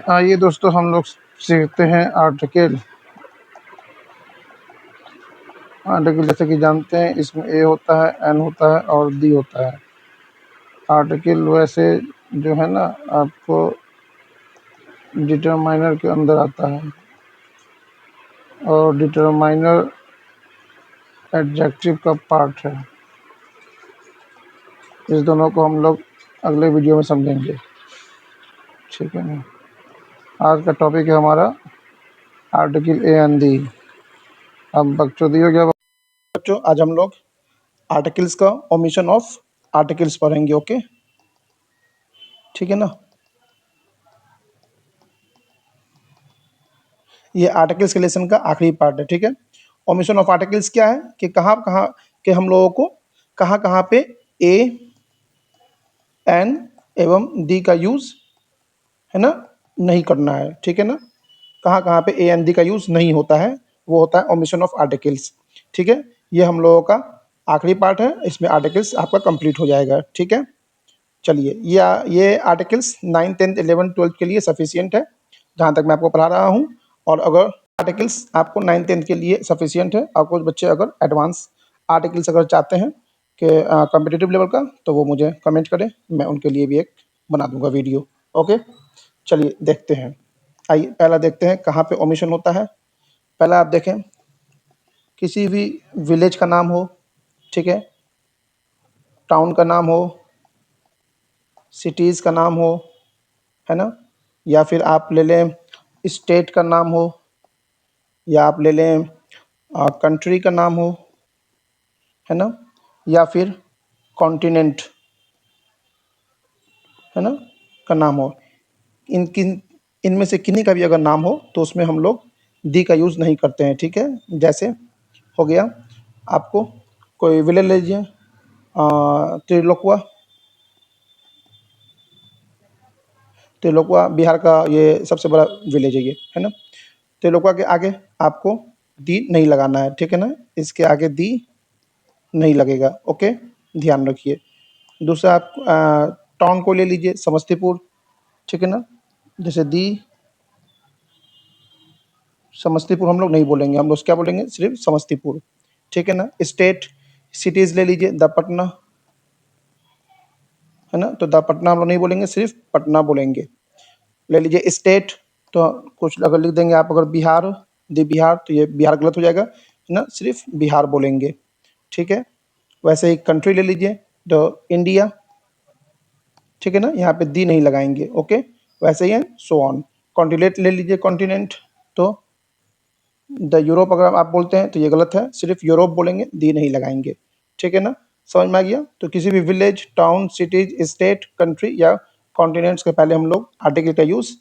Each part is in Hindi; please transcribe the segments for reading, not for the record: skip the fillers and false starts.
आइए दोस्तों हम लोग सीखते हैं आर्टिकल। आर्टिकल जैसे कि जानते हैं इसमें ए होता है, एन होता है और दी होता है। आर्टिकल वैसे जो है ना आपको डिटरमाइनर के अंदर आता है और डिटरमाइनर एडजेक्टिव का पार्ट है। इस दोनों को हम लोग अगले वीडियो में समझेंगे, ठीक है ना। आज का टॉपिक है हमारा आर्टिकल ए एंड दी। अब बकचोदी हो गया बच्चों। आज हम लोग आर्टिकल्स का ओमिशन ऑफ आर्टिकल्स पढ़ेंगे, ओके, ठीक है ना। ये आर्टिकल्स के लेसन का आखिरी पार्ट है, ठीक है। ओमिशन ऑफ आर्टिकल्स क्या है कि कहाँ कहाँ के हम लोगों को कहाँ कहाँ पे ए एन एवं दी का यूज़ है ना नहीं करना है, ठीक है ना। कहाँ कहाँ पे ए एन दी का यूज़ नहीं होता है, वो होता है ओमिशन ऑफ आर्टिकल्स, ठीक है। ये हम लोगों का आखिरी पार्ट है, इसमें आर्टिकल्स आपका कंप्लीट हो जाएगा, ठीक है। चलिए, ये आर्टिकल्स 9, 10, 11, 12 के लिए सफिशियंट है जहाँ तक मैं आपको पढ़ा रहा हूँ। और अगर आर्टिकल्स आपको 9, 10 के लिए सफिशियंट है और कुछ बच्चे अगर एडवांस आर्टिकल्स अगर चाहते हैं कि कॉम्पिटिटिव लेवल का, तो वो मुझे कमेंट करें, मैं उनके लिए भी एक बना दूंगा वीडियो, ओके। चलिए देखते हैं। आइए पहला देखते हैं कहाँ पे ओमिशन होता है। पहला आप देखें, किसी भी विलेज का नाम हो, ठीक है, टाउन का नाम हो, सिटीज़ का नाम हो, है ना, या फिर आप ले लें स्टेट का नाम हो, या आप ले लें कंट्री का नाम हो, है ना, या फिर कॉन्टिनेंट, है ना, का नाम हो। इनमें से किन्हीं का भी अगर नाम हो तो उसमें हम लोग दी का यूज़ नहीं करते हैं, ठीक है। जैसे हो गया, आपको कोई विलेज ले लीजिए, त्रिलोकवा। त्रिलोकवा बिहार का ये सबसे बड़ा विलेज है, ये है ना। त्रिलोकवा के आगे आपको दी नहीं लगाना है, ठीक है ना, इसके आगे दी नहीं लगेगा, ओके, ध्यान रखिए। दूसरा आप टाउन को ले लीजिए, समस्तीपुर, ठीक है ना। जैसे दी समस्तीपुर हम लोग नहीं बोलेंगे, हम लोग क्या बोलेंगे, सिर्फ समस्तीपुर, ठीक है ना। स्टेट सिटीज़ ले लीजिए, द पटना, है ना, तो द पटना हम लोग नहीं बोलेंगे, सिर्फ पटना बोलेंगे। ले लीजिए स्टेट, तो कुछ अगर लिख देंगे आप अगर बिहार, दी बिहार, तो ये बिहार गलत हो जाएगा, है ना, सिर्फ बिहार बोलेंगे, ठीक है। वैसे ही कंट्री ले लीजिए, तो इंडिया, ठीक है ना, यहाँ पे दी नहीं लगाएंगे, ओके। वैसे ही है सो ऑन। कॉन्टिनेंट ले लीजिए, कॉन्टिनेंट, तो द यूरोप अगर आप बोलते हैं तो ये गलत है, सिर्फ यूरोप बोलेंगे, दी नहीं लगाएंगे, ठीक है ना। समझ में आ गया। तो किसी भी village, town, cities, state, country या कॉन्टिनेंट्स के पहले हम लोग आर्टिकल का यूज़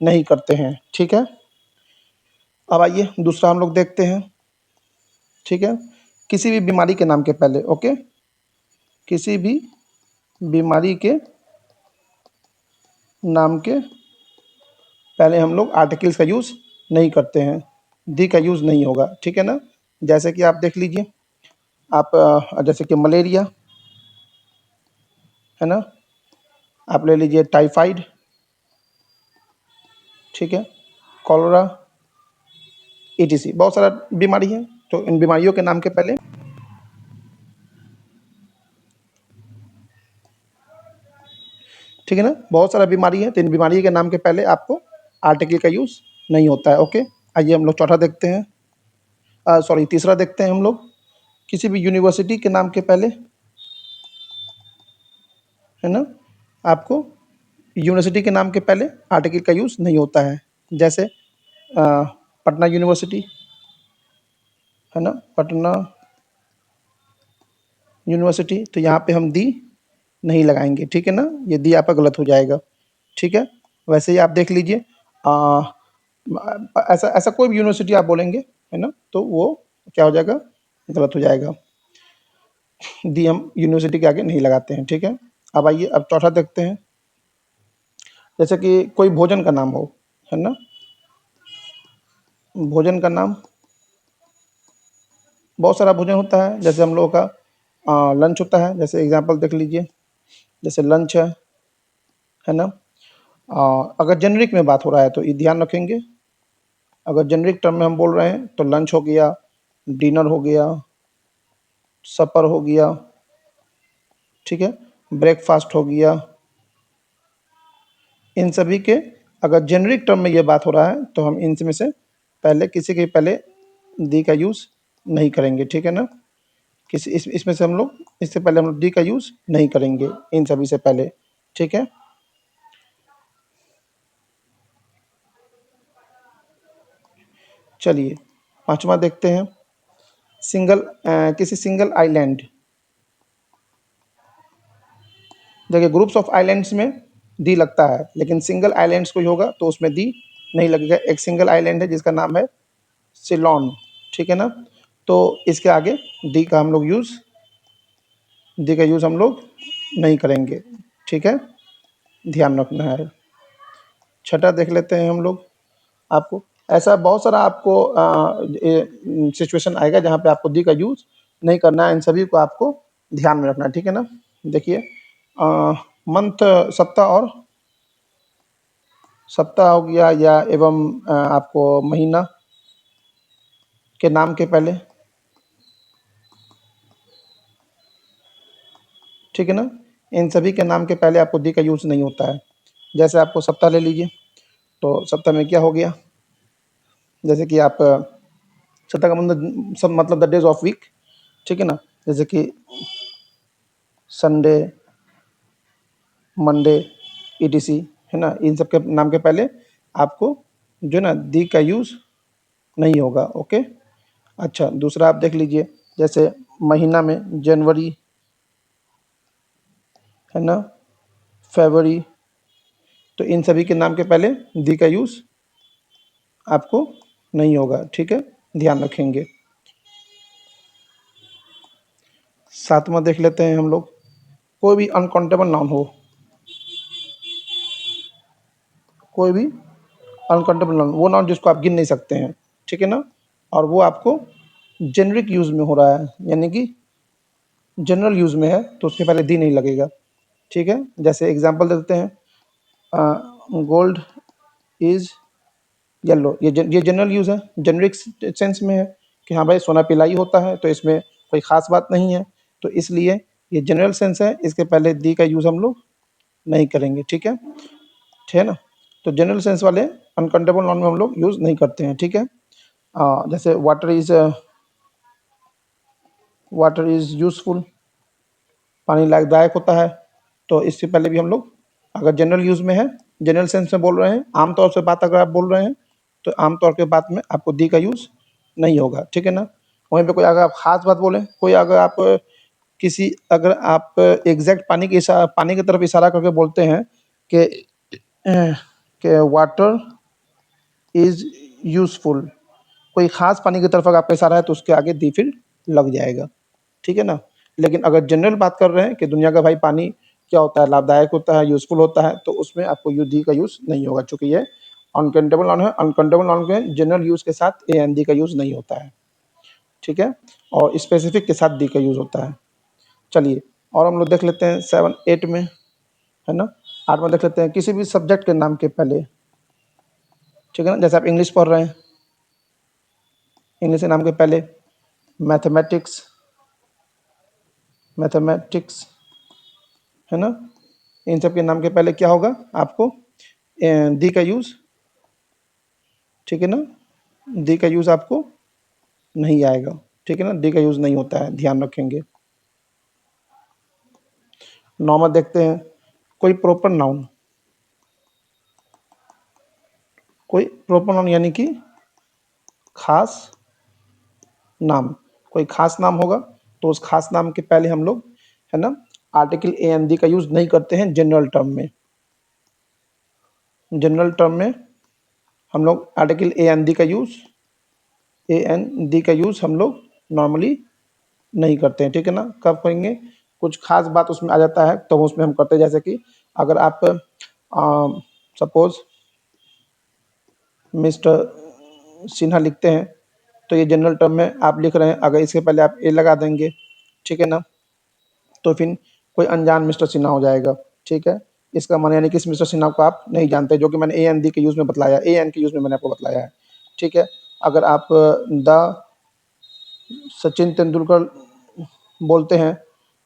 नहीं करते हैं, ठीक है। अब आइए दूसरा हम लोग देखते हैं, ठीक है। किसी भी बीमारी के नाम के पहले, ओके, किसी भी बीमारी के नाम के पहले हम लोग आर्टिकल्स का यूज़ नहीं करते हैं, दी का यूज़ नहीं होगा, ठीक है ना। जैसे कि आप देख लीजिए, आप जैसे कि मलेरिया, है ना, आप ले लीजिए टाइफाइड, ठीक है, कॉलरा, ईटीसी, बहुत सारा बीमारी है। तो इन बीमारियों के नाम के पहले, ठीक है ना, बहुत सारा बीमारी है, तो इन बीमारी के नाम के पहले आपको आर्टिकल का यूज़ नहीं होता है, ओके। आइए हम लोग चौथा देखते हैं, सॉरी तीसरा देखते हैं हम लोग। किसी भी यूनिवर्सिटी के नाम के पहले, है ना, आपको यूनिवर्सिटी के नाम के पहले आर्टिकल का यूज़ नहीं होता है। जैसे पटना यूनिवर्सिटी, है ना, पटना यूनिवर्सिटी, तो यहाँ पे हम दी नहीं लगाएंगे, ठीक है ना, ये दी आपका गलत हो जाएगा, ठीक है। वैसे ही आप देख लीजिए, ऐसा ऐसा कोई भी यूनिवर्सिटी आप बोलेंगे, है ना, तो वो क्या हो जाएगा, गलत हो जाएगा। दी हम यूनिवर्सिटी के आगे नहीं लगाते हैं, ठीक है। अब आइए अब चौथा देखते हैं। जैसे कि कोई भोजन का नाम हो, है ना, भोजन का नाम, बहुत सारा भोजन होता है। जैसे हम लोगों का लंच होता है, जैसे एग्जांपल देख लीजिए, जैसे लंच है ना। अगर जेनरिक में बात हो रहा है तो ये ध्यान रखेंगे। अगर जेनरिक टर्म में हम बोल रहे हैं तो लंच हो गया, डिनर हो गया, सपर हो गया, ठीक है, ब्रेकफास्ट हो गया। इन सभी के अगर जेनरिक टर्म में ये बात हो रहा है तो हम इनमें से पहले किसी के पहले दी का यूज़ नहीं करेंगे, ठीक है ना। किसी इसमें से हम लोग इससे पहले हम लोग दी का यूज़ नहीं करेंगे इन सभी से पहले, ठीक है। चलिए पांचवा देखते हैं। किसी सिंगल आइलैंड, देखिए ग्रुप्स ऑफ आइलैंड्स में दी लगता है, लेकिन सिंगल आइलैंड्स कोई होगा तो उसमें दी नहीं लगेगा। एक सिंगल आइलैंड है जिसका नाम है सिलोन, ठीक है ना। तो इसके आगे दी का हम लोग हम लोग नहीं करेंगे, ठीक है, ध्यान रखना है। छठा देख लेते हैं हम लोग। आपको ऐसा बहुत सारा आपको सिचुएशन आएगा जहाँ पे आपको दी का यूज़ नहीं करना है। इन सभी को आपको ध्यान में रखना है, ठीक है ना। देखिए मंथ, सप्ताह हो गया या एवं आपको महीना के नाम के पहले, ठीक है ना, इन सभी के नाम के पहले आपको दी का यूज़ नहीं होता है। जैसे आपको सप्ताह ले लीजिए, तो सप्ताह में क्या हो गया, जैसे कि आप सप्ताह का मतलब सब मतलब द डेज ऑफ वीक, ठीक है ना। जैसे कि संडे, मंडे, ईटीसी, है ना। इन सब के नाम के पहले आपको जो है ना दी का यूज़ नहीं होगा, ओके। अच्छा दूसरा आप देख लीजिए, जैसे महीना में जनवरी, है ना, फरवरी, तो इन सभी के नाम के पहले दी का यूज़ आपको नहीं होगा, ठीक है, ध्यान रखेंगे। सातवां देख लेते हैं हम लोग। कोई भी अनकाउंटेबल नाउन हो, कोई भी अनकाउंटेबल नाउन, वो नाउन जिसको आप गिन नहीं सकते हैं, ठीक है ना, और वो आपको जेनरिक यूज़ में हो रहा है, यानी कि जनरल यूज़ में है, तो उसके पहले दी नहीं लगेगा, ठीक है। जैसे एग्जांपल दे देते हैं, गोल्ड इज़ येलो, ये जनरल यूज़ है, जेनरिक सेंस में है कि हाँ भाई सोना पीला ही होता है, तो इसमें कोई ख़ास बात नहीं है। तो इसलिए ये जनरल सेंस है, इसके पहले दी का यूज़ हम लोग नहीं करेंगे, ठीक है, ठीक है ना। तो जनरल सेंस वाले अनकाउंटेबल नाउन में हम लोग यूज़ नहीं करते हैं, ठीक है। जैसे वाटर इज़ यूज़फुल, पानी लाभदायक होता है। तो इससे पहले भी हम लोग अगर जनरल यूज़ में है, जनरल सेंस में बोल रहे हैं, आमतौर से बात अगर आप बोल रहे हैं, तो आमतौर के बात में आपको दी का यूज़ नहीं होगा, ठीक है ना। वहीं पे कोई अगर आप ख़ास बात बोलें, कोई अगर आप अगर आप एग्जैक्ट पानी की तरफ इशारा करके बोलते हैं कि वाटर इज़ यूज़फुल, कोई ख़ास पानी की तरफ अगर आपका इशारा है तो उसके आगे दी फिर लग जाएगा, ठीक है ना। लेकिन अगर जनरल बात कर रहे हैं कि दुनिया का भाई पानी क्या होता है, लाभदायक होता है, यूज़फुल होता है, तो उसमें आपको यू दी का यूज़ नहीं होगा, चूँकि ये अनकाउंटेबल नाउन है। अनकाउंटेबल नाउन के जनरल यूज़ के साथ ए एन दी का यूज़ नहीं होता है, ठीक है, और स्पेसिफिक के साथ दी का यूज़ होता है। चलिए और हम लोग देख लेते हैं 7, 8 में, है ना। 8 में देख लेते हैं किसी भी सब्जेक्ट के नाम के पहले, ठीक है ना। जैसे आप इंग्लिश पढ़ रहे हैं, इंग्लिश के नाम के पहले मैथमेटिक्स, मैथमेटिक्स, है ना। इन सब के नाम के पहले क्या होगा, आपको दी का यूज़, ठीक है ना, दी का यूज़ आपको नहीं आएगा, ठीक है ना, दी का यूज़ नहीं होता है, ध्यान रखेंगे। नॉर्मल देखते हैं, कोई प्रॉपर नाउन, कोई प्रॉपर नाउन यानी कि खास नाम, कोई खास नाम होगा तो उस खास नाम के पहले हम लोग, है ना, आर्टिकल ए एन दी का यूज़ नहीं करते हैं जनरल टर्म में। जनरल टर्म में हम लोग आर्टिकल ए एन दी का यूज़, ए एन दी का यूज़ हम लोग नॉर्मली नहीं करते हैं, ठीक है ना। कब करेंगे, कुछ खास बात उसमें आ जाता है तो उसमें हम करते हैं। जैसे कि अगर आप सपोज मिस्टर सिन्हा लिखते हैं, तो ये जनरल टर्म में आप लिख रहे हैं, अगर इसके पहले आप ए लगा देंगे, ठीक है ना, तो फिर कोई अनजान मिस्टर सिन्हा हो जाएगा, ठीक है। इसका माने यानी कि इस मिस्टर सिन्हा को आप नहीं जानते, जो कि मैंने ए एन दी के यूज़ में बतलाया, ए एन के यूज़ में मैंने आपको बतलाया है, ठीक है। अगर आप द सचिन तेंदुलकर बोलते हैं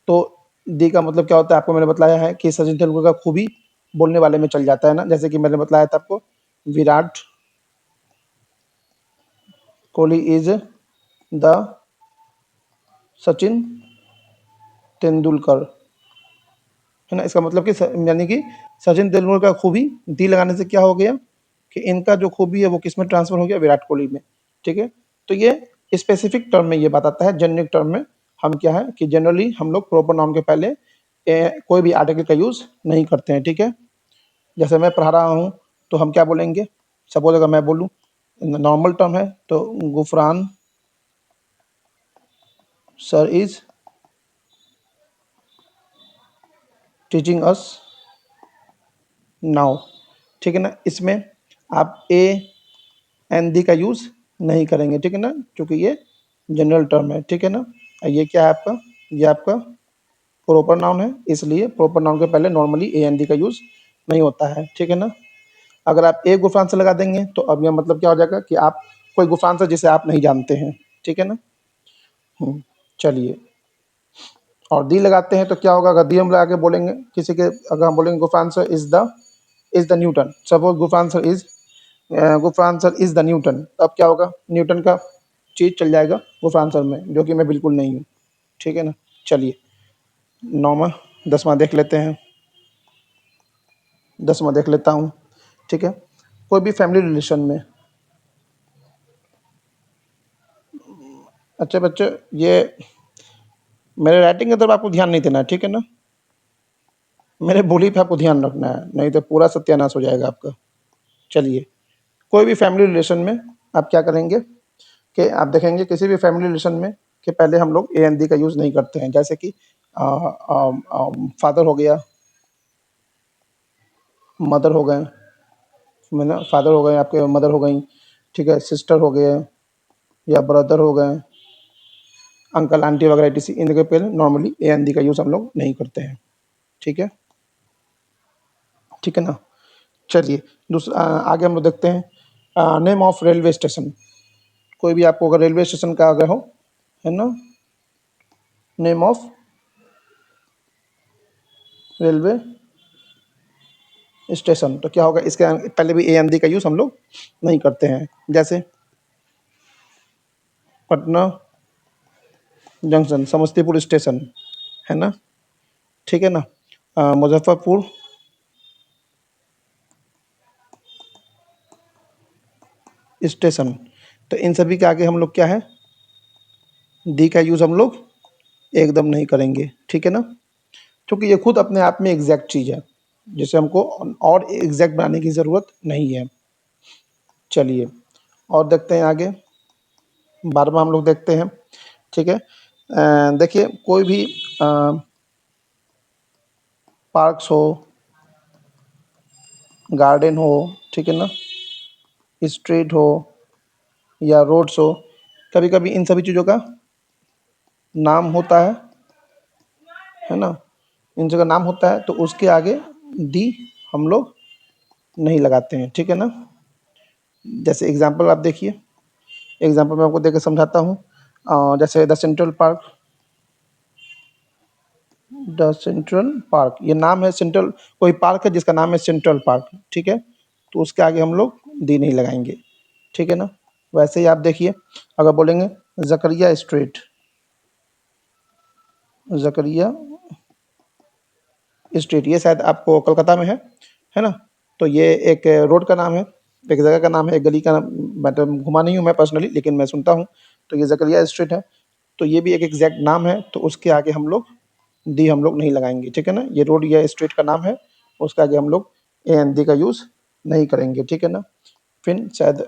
तो दी का मतलब क्या होता है, आपको मैंने बतलाया है कि सचिन तेंदुलकर का खूबी बोलने वाले में चल जाता है ना, जैसे कि मैंने बतलाया था आपको, विराट कोहली इज द सचिन तेंदुलकर, है ना। इसका मतलब कि यानी कि सचिन तेंदुलकर का खूबी दी लगाने से क्या हो गया कि इनका जो खूबी है वो किस में ट्रांसफर हो गया, विराट कोहली में, ठीक है। तो ये स्पेसिफिक टर्म में ये बात आता है, जेनेरिक टर्म में हम क्या है कि जनरली हम लोग प्रॉपर नाउन के पहले कोई भी आर्टिकल का यूज़ नहीं करते हैं, ठीक है। जैसे मैं पढ़ा रहा हूँ तो हम क्या बोलेंगे, सपोज अगर मैं बोलूँ नॉर्मल टर्म है तो Gufran sir is teaching us now, ठीक है ना। इसमें आप ए एन दी का यूज़ नहीं करेंगे, ठीक है ना, क्योंकि ये जनरल टर्म है, ठीक है ना। ये क्या है आपका, ये आपका प्रॉपर नाउन है, इसलिए प्रॉपर नाउन के पहले नॉर्मली ए एन दी का यूज़ नहीं होता है, ठीक है ना। अगर आप एक गुफरान से लगा देंगे तो अब यह मतलब क्या हो जाएगा कि आप कोई गुफरान से जिसे आप नहीं जानते हैं, ठीक है ना। चलिए, और दी लगाते हैं तो क्या होगा, अगर दी हम लगा के बोलेंगे किसी के, अगर हम बोलेंगे Gufran sir is the Newton, suppose Gufran sir is the Newton, तब क्या होगा, न्यूटन का चीज़ चल जाएगा गुफरान सर में, जो कि मैं बिल्कुल नहीं हूँ, ठीक है ना। चलिए, 9वां 10वां देख लेते हैं, 10वां देख लेता हूँ, ठीक है। कोई भी फैमिली रिलेशन में, अच्छा बच्चे, ये मेरे राइटिंग की तरफ आपको ध्यान नहीं देना है, ठीक है ना। मेरे बोली पे आपको ध्यान रखना है, नहीं तो पूरा सत्यानाश हो जाएगा आपका। चलिए, कोई भी फैमिली रिलेशन में आप क्या करेंगे कि आप देखेंगे किसी भी फैमिली रिलेशन में कि पहले हम लोग ए एन दी का यूज़ नहीं करते हैं, जैसे कि फादर हो गया, मदर हो गए, मैंने फादर हो गए, आपके मदर हो गई, ठीक है, सिस्टर हो गए या ब्रदर हो गए, अंकल आंटी वगैरह इसी, इनके पहले नॉर्मली ए एन दी का यूज़ हम लोग नहीं करते हैं, ठीक है, ठीक है ना। चलिए, दूसरा आगे हम लोग देखते हैं नेम ऑफ रेलवे स्टेशन। कोई भी आपको अगर रेलवे स्टेशन का अगर हो, है ना, नेम ऑफ रेलवे स्टेशन, तो क्या होगा, इसके पहले भी ए एन दी का यूज़ हम लोग नहीं करते हैं, जैसे पटना जंक्शन, समस्तीपुर स्टेशन, है ना, ठीक है ना। मुजफ्फरपुर स्टेशन, तो इन सभी के आगे हम लोग क्या है, दी का यूज़ हम लोग एकदम नहीं करेंगे, ठीक है ना, क्योंकि ये खुद अपने आप में एग्जैक्ट चीज़ है, जिसे हमको और एग्जैक्ट बनाने की ज़रूरत नहीं है। चलिए, और देखते हैं आगे, 12वां हम लोग देखते हैं, ठीक है। देखिए, कोई भी पार्क्स हो, गार्डन हो, ठीक है ना, स्ट्रीट हो या रोड्स हो, कभी कभी इन सभी चीज़ों का नाम होता है ना, इन जगह नाम होता है तो उसके आगे दी हम लोग नहीं लगाते हैं, ठीक है ना। जैसे एग्जांपल आप देखिए, एग्जांपल मैं आपको देकर समझाता हूँ, जैसे द सेंट्रल पार्क, ये नाम है सेंट्रल, कोई पार्क है जिसका नाम है सेंट्रल पार्क, ठीक है, तो उसके आगे हम लोग दी नहीं लगाएंगे, ठीक है ना। वैसे ही आप देखिए, अगर बोलेंगे जकरिया स्ट्रीट, जकरिया स्ट्रीट, ये शायद आपको कोलकाता में है ना, तो ये एक रोड का नाम है, एक जगह का नाम है, एक गली का नाम, मतलब घुमा नहीं हूँ मैं पर्सनली, लेकिन मैं सुनता हूँ, तो ये जकरिया स्ट्रीट है, तो ये भी एक एग्जैक्ट नाम है, तो उसके आगे हम लोग दी हम लोग नहीं लगाएंगे, ठीक है ना। ये रोड या स्ट्रीट का नाम है, उसके आगे हम लोग ए एन दी का यूज़ नहीं करेंगे, ठीक है ना। फिर शायद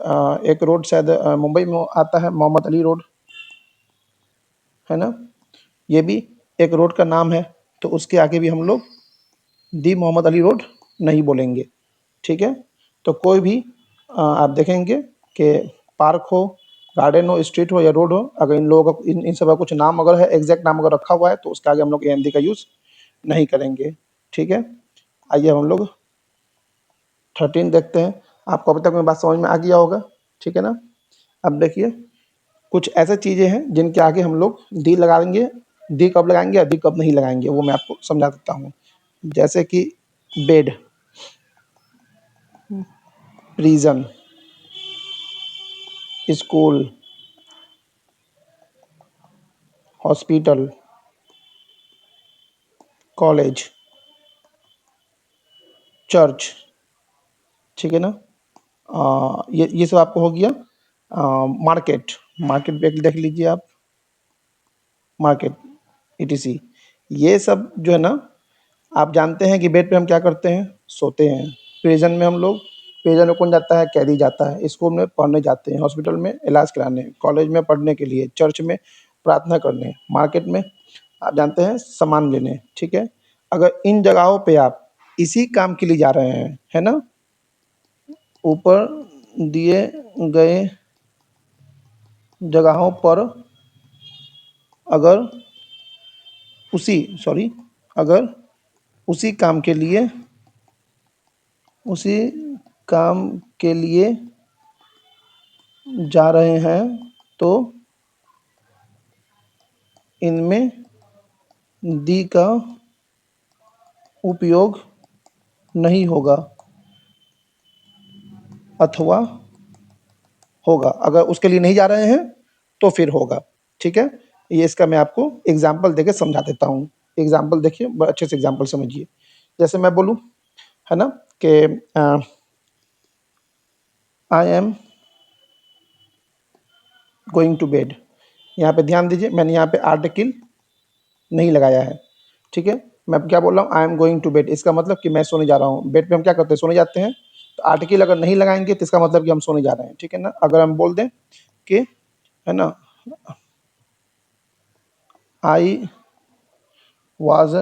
एक रोड शायद मुंबई में आता है, मोहम्मद अली रोड, है ना, ये भी एक रोड का नाम है, तो उसके आगे भी हम लोग दी मोहम्मद अली रोड नहीं बोलेंगे, ठीक है। तो कोई भी आप देखेंगे कि पार्क हो, गार्डन हो, स्ट्रीट हो या रोड हो, अगर इन लोगों का इन सब का कुछ नाम अगर है, एग्जैक्ट नाम अगर रखा हुआ है, तो उसके आगे हम लोग ए एन दी का यूज़ नहीं करेंगे, ठीक है। आइए हम लोग 13 देखते हैं। आपको अभी तक मेरी बात समझ में आ गया होगा, ठीक है ना। अब देखिए कुछ ऐसे चीज़ें हैं जिनके आगे हम लोग दी लगाएंगे, दी कब लगाएंगे और दी कब नहीं लगाएंगे वो मैं आपको समझा देता हूँ। जैसे कि bed, prison, school, hospital, college, church, ठीक है ना। ये सब आपको हो गया। मार्केट, मार्केट पे देख लीजिए आप, मार्केट, ईटीसी। ये सब जो है ना, आप जानते हैं कि बेड पे हम क्या करते हैं, सोते हैं। प्रिजन में हम लोग, प्रिजन में कौन जाता है, कैदी जाता है। स्कूल में पढ़ने जाते हैं, हॉस्पिटल में इलाज कराने, कॉलेज में पढ़ने के लिए, चर्च में प्रार्थना करने, मार्केट में आप जानते हैं सामान लेने, ठीक है। अगर इन जगहों पे आप इसी काम के लिए जा रहे हैं, है ना, ऊपर दिए गए जगहों पर अगर अगर उसी काम के लिए उसी काम के लिए जा रहे हैं तो इनमें दी का उपयोग नहीं होगा अथवा होगा। अगर उसके लिए नहीं जा रहे हैं तो फिर होगा, ठीक है। ये इसका मैं आपको एग्जाम्पल देके समझा देता हूँ। एग्जाम्पल देखिए, बड़ा अच्छे से एग्जाम्पल समझिए। जैसे मैं बोलूँ, है ना, कि I am going to bed. यहाँ पे ध्यान दीजिए, मैंने यहाँ पे आर्टिकल नहीं लगाया है, ठीक है। मैं क्या बोल रहा हूँ, I am going to bed, इसका मतलब कि मैं सोने जा रहा हूँ। बेड पे हम क्या करते हैं, सोने जाते हैं। तो आर्टिकल अगर नहीं लगाएंगे तो इसका मतलब कि हम सोने जा रहे हैं, ठीक है ना। अगर हम बोल दें कि, है ना, आई वाज,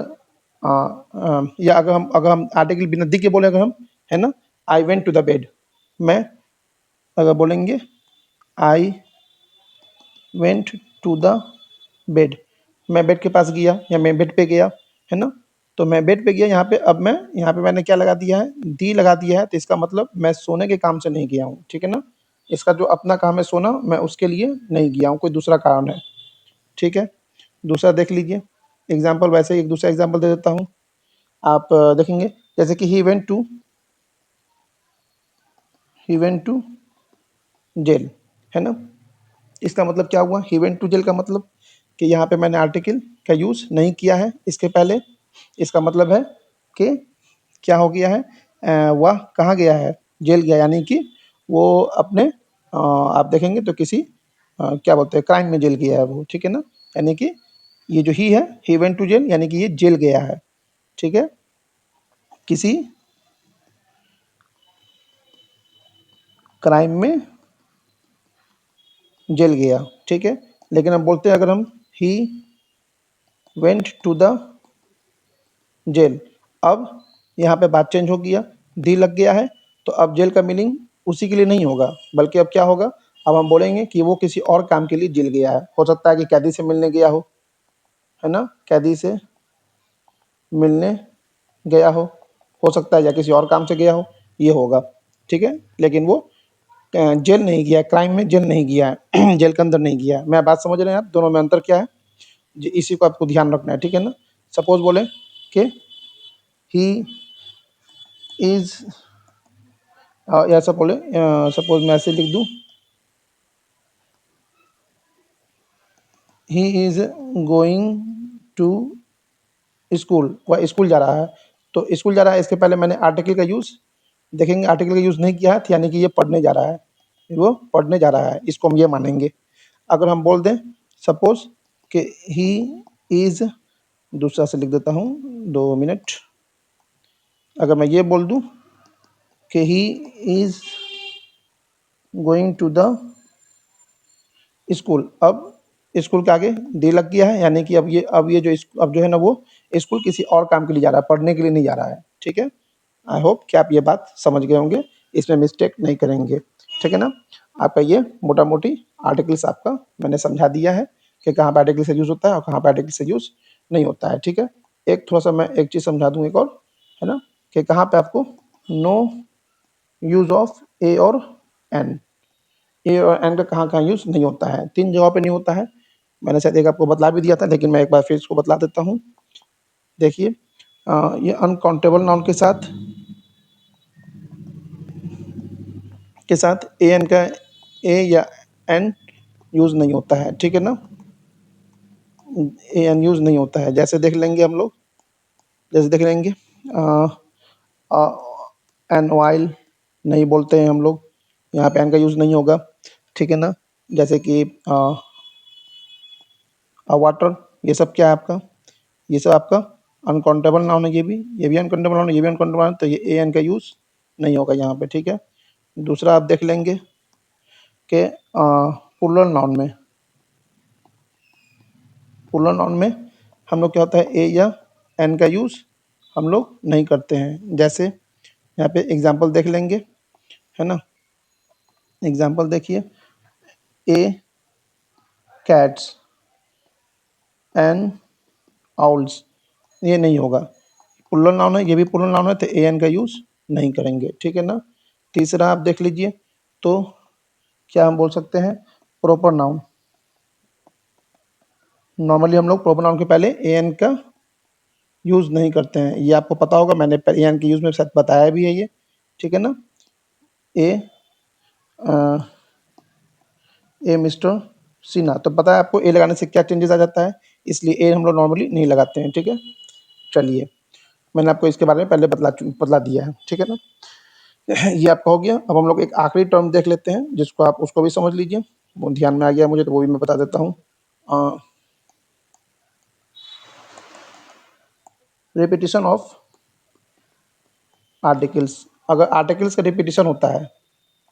या अगर हम आर्टिकल बिना दी के बोले, अगर हम, है ना, I went to the bed. मैं अगर बोलेंगे I went to the bed, मैं बेड के पास गया या मैं बेड पे गया, है ना। तो मैं बेड पे गया, यहाँ पे अब मैं, यहाँ पे मैंने क्या लगा दिया है, दी लगा दिया है। तो इसका मतलब मैं सोने के काम से नहीं गया हूँ, ठीक है ना। इसका जो अपना काम है सोना, मैं उसके लिए नहीं गया हूँ, कोई दूसरा कारण है, ठीक है। दूसरा देख लीजिए एग्जाम्पल, वैसे ही एक दूसरा एग्जाम्पल दे देता हूँ। आप देखेंगे जैसे कि ही वेंट टू जेल, है ना। इसका मतलब क्या हुआ, ही वेंट टू जेल का मतलब कि यहाँ पे मैंने आर्टिकल का यूज़ नहीं किया है इसके पहले। इसका मतलब है कि क्या हो गया है, वह कहाँ गया है, जेल गया, यानी कि वो अपने आप देखेंगे तो किसी क्या बोलते हैं, क्राइम में जेल गया है वो, ठीक है ना। यानी कि ये जो ही वेंट टू जेल, यानी कि ये जेल गया है, ठीक है, किसी क्राइम में जेल गया, ठीक है। लेकिन हम बोलते हैं, अगर हम he went to the jail, अब यहाँ पे बात चेंज हो गया, दी लग गया है। तो अब जेल का मीनिंग उसी के लिए नहीं होगा, बल्कि अब क्या होगा, अब हम बोलेंगे कि वो किसी और काम के लिए जेल गया है। हो सकता है कि कैदी से मिलने गया हो, है ना, कैदी से मिलने गया हो सकता है, या किसी और काम से गया हो, ये होगा, ठीक है। लेकिन वो जेल नहीं गया, क्राइम में जेल नहीं गया है जेल के अंदर नहीं गया है। मैं बात समझ रहे हैं आप, दोनों में अंतर क्या है, इसी को आपको ध्यान रखना है, ठीक है ना। सपोज बोले कि ही इज, या ऐसा बोले, सपोज मैं ऐसे लिख दूं, he is going to school, वह स्कूल जा रहा है। तो स्कूल जा रहा है, इसके पहले मैंने आर्टिकल का यूज़ देखेंगे, आर्टिकल का यूज़ नहीं किया है, तो यानी कि ये पढ़ने जा रहा है, वो पढ़ने जा रहा है, इसको हम ये मानेंगे। अगर हम बोल दें सपोज कि ही इज, दूसरा से लिख देता हूँ, 2 मिनट। अगर मैं ये बोल दूं कि he is going to the school, अब स्कूल के आगे डी लग गया है, यानी कि अब ये अब जो है ना, वो स्कूल किसी और काम के लिए जा रहा है, पढ़ने के लिए नहीं जा रहा है, ठीक है। आई होप कि आप ये बात समझ गए होंगे, इसमें मिस्टेक नहीं करेंगे, ठीक है ना। आपका ये मोटा मोटी आर्टिकल्स आपका मैंने समझा दिया है कि कहाँ पर आर्टिकल से यूज़ होता है और कहाँ पर आर्टिकल से यूज़ नहीं होता है, ठीक है। एक थोड़ा सा मैं एक चीज़ समझा दूँ एक और, है ना, कि कहाँ पे आपको नो यूज़ ऑफ ए और एन, ए और एन का कहाँ-कहाँ यूज़ नहीं होता है, 3 जगहों पे नहीं होता है। मैंने शायद एक आपको बतला भी दिया था, लेकिन मैं एक बार फिर इसको बतला देता हूँ। देखिए ये अनकाउंटेबल नाउन के साथ ए एन का ए या एन यूज़ नहीं होता है, ठीक है ना? ए एन यूज़ नहीं होता है। जैसे देख लेंगे हम लोग, जैसे देख लेंगे एन ऑयल नहीं बोलते हैं हम लोग, यहाँ पे एन का यूज़ नहीं होगा, ठीक है ना? जैसे कि वाटर, ये सब क्या है आपका, ये सब आपका अनकाउंटेबल नाउन है, ये भी अनकाउंटेबल नाउन है, ये भी अनकाउंटेबल नाउन है, तो ये ए एन का यूज़ नहीं होगा यहाँ पे, ठीक है? दूसरा आप देख लेंगे कि प्लूरल नाउन में हम लोग क्या होता है, ए या एन का यूज़ हम लोग नहीं करते हैं। जैसे यहाँ पे एग्जांपल देख लेंगे, है ना? एग्जांपल देखिए, ए कैट्स एन आउल्स, ये नहीं होगा, प्लूरल नाउन है, ये भी प्लूरल नाउन है, तो ए एन का यूज़ नहीं करेंगे, ठीक है ना? तीसरा आप देख लीजिए, तो क्या हम बोल सकते हैं, प्रॉपर नाउन। नॉर्मली हम लोग प्रॉपर नाउन के पहले ए एन का यूज़ नहीं करते हैं, ये आपको पता होगा, मैंने ए एन के यूज़ में शायद बताया भी है ये, ठीक है ना? ए ए मिस्टर सिन्हा, तो पता है आपको ए लगाने से क्या चेंजेस आ जाता है, इसलिए ए हम लोग नॉर्मली नहीं लगाते हैं, ठीक है? चलिए, मैंने आपको इसके बारे में पहले बतला दिया है, ठीक है ना? ये आपका हो गया। अब हम लोग एक आखिरी टर्म देख लेते हैं, जिसको आप उसको भी समझ लीजिए, वो ध्यान में आ गया मुझे, तो वो भी मैं बता देता हूँ। रिपीटिशन ऑफ आर्टिकल्स, अगर आर्टिकल्स का रिपीटिशन होता है,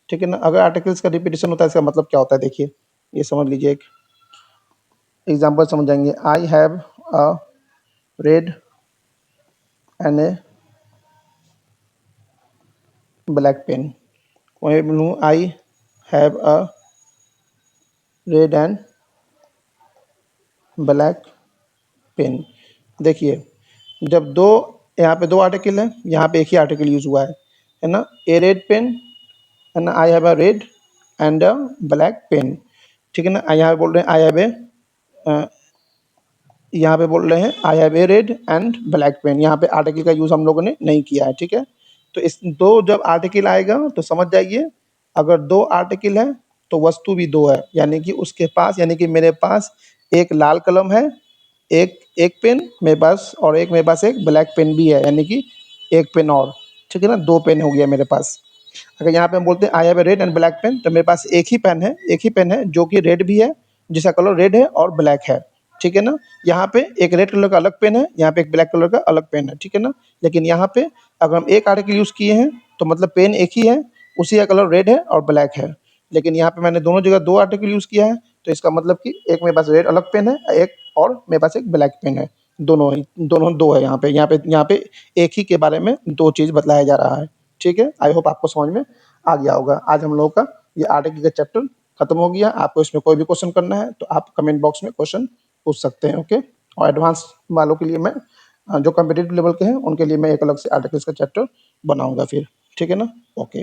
ठीक है ना? अगर आर्टिकल्स का रिपीटिशन होता है, इसका मतलब क्या होता है, देखिए, ये समझ लीजिए, एक एग्जाम्पल समझ जाएंगे। I have a red and a black pen, वहीं बोलूँ I have a red and black pen. देखिए, जब दो, यहाँ पे दो आर्टिकल है, यहाँ पे एक ही आर्टिकल यूज हुआ है ना? ए रेड पेन, है ना? I have a red and a black pen, ठीक है ना? यहाँ पे बोल रहे हैं आई हैव ए, यहाँ पे बोल रहे हैं I have a red and black pen, यहाँ पे आर्टिकल का यूज़ हम लोगों ने नहीं किया है, ठीक है? तो इस दो जब आर्टिकल आएगा तो समझ जाइए, अगर दो आर्टिकल है तो वस्तु भी दो है, यानी कि उसके पास, यानी कि मेरे पास एक लाल कलम है, एक एक पेन मेरे पास, और एक मेरे पास एक ब्लैक पेन भी है, यानी कि एक पेन और, ठीक है ना? दो पेन हो गया मेरे पास। अगर यहाँ पे हम बोलते हैं I have a red and black pen, तो मेरे पास एक ही पेन है, एक ही पेन है जो कि रेड भी है, जिसका कलर रेड है और ब्लैक है, ठीक है ना? यहाँ पे एक रेड कलर का अलग पेन है, यहाँ पे एक ब्लैक कलर का अलग पेन है, ठीक है ना? लेकिन यहाँ पे अगर हम एक आर्टिकल यूज़ किए हैं तो मतलब पेन एक ही है, उसी का कलर रेड है और ब्लैक है। लेकिन यहाँ पे मैंने दोनों जगह दो आर्टिकल यूज़ किया है, तो इसका मतलब कि एक मेरे पास रेड अलग पेन है, एक और मेरे पास एक ब्लैक पेन है, दोनों दो है यहाँ पे एक ही के बारे में दो चीज़ बतलाया जा रहा है, ठीक है? आई होप आपको समझ में आ गया होगा। आज हम लोगों का ये आर्टिकल का चैप्टर खत्म हो गया। आपको इसमें कोई भी क्वेश्चन करना है तो आप कमेंट बॉक्स में क्वेश्चन पूछ सकते हैं, ओके? और एडवांस वालों के लिए मैं जो कॉम्पिटिटिव लेवल के हैं उनके लिए मैं एक अलग से आर्टिकल्स का चैप्टर बनाऊंगा फिर, ठीक है ना? ओके।